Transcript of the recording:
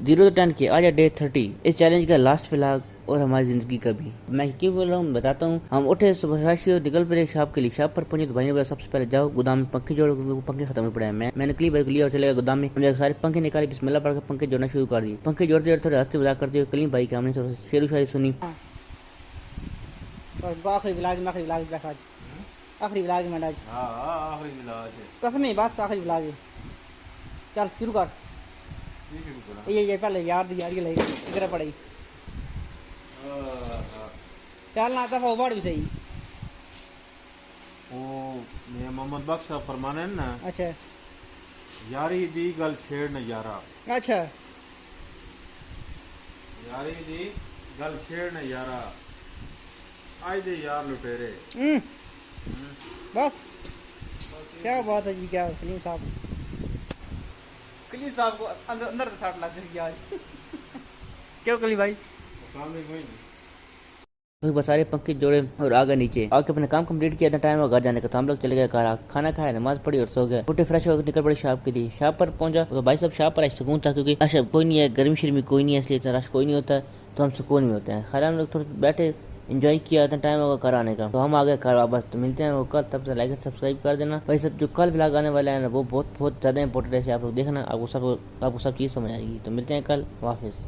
0 to 10 के आज day 30 इस चैलेंज का लास्ट व्लॉग और हमारी जिंदगी का भी। मैं क्यों बोल रहा हूँ बताता हूँ। हम उठे सुबह और निकल पड़े शॉप के लिए। शॉप पर पहुंचे तो भाई ने बोला सबसे पहले जाओ गोदाम में पंखे जोड़ो क्योंकि पंखे खत्म हो पड़े हैं। मैंने निकली बाइक लिया और चले गए गोदाम में। हमने सारे पंखे निकाले, बिस्मिल्लाह पढ़कर पंखे जोड़ना शुरू कर दिए। पंखे जोड़ते जोड़ते थोड़े हंसते मजाक करते हुए कलीम भाई के हमने शेर शायरी सुनी। आखिरी व्लॉग में बस आज आखिरी व्लॉग में आज आखिरी व्लॉग है कसम है, बस आखिरी व्लॉग है। चल शुरू कर। ये पहले यार दी यार ये लगी इधर पड़ी। चल ना था वो भी सही। ओ मैं मोहम्मद बख्श साहब फरमाने हैं ना। अच्छा यारी दी गल छेड़ न यारा। अच्छा यारी दी गल छेड़ न यारा आज दे यार लुटेरे। बस क्या बात है जी, क्या कलीम साहब को अंदर अंदर से 60 लाख जाएगी आज। क्यों कलीम भाई काम नहीं हुई। उसके बाद सारे पंखे जोड़े और आगे नीचे आके अपना काम कंप्लीट किया। इतना टाइम हुआ घर जाने का तो हम लोग चले गए घर। खाना खाया, नमाज पढ़ी और सो गए। उठे फ्रेश होकर निकल पड़े शॉप के लिए। शॉप पर पहुंचा तो भाई साहब शॉप पर आज सुकून था क्योंकि अच्छा कोई नहीं है, गर्मी शर्मी कोई नहीं है, इसलिए इतना रश कोई नहीं होता तो हम सुकून में होते हैं। खैर हम लोग थोड़ा बैठे एंजॉय किया। इतना टाइम होगा घर आने का तो हम आ गए घर वापस। तो मिलते हैं वो कल, तब से लाइक सब्सक्राइब कर देना भाई सब। जो कल व्लॉग आने वाला है ना वो बहुत ज़्यादा इंपॉर्टेंट है। आप लोग देखना, आपको सब चीज़ समझ आएगी। तो मिलते हैं कल, वाफिज़।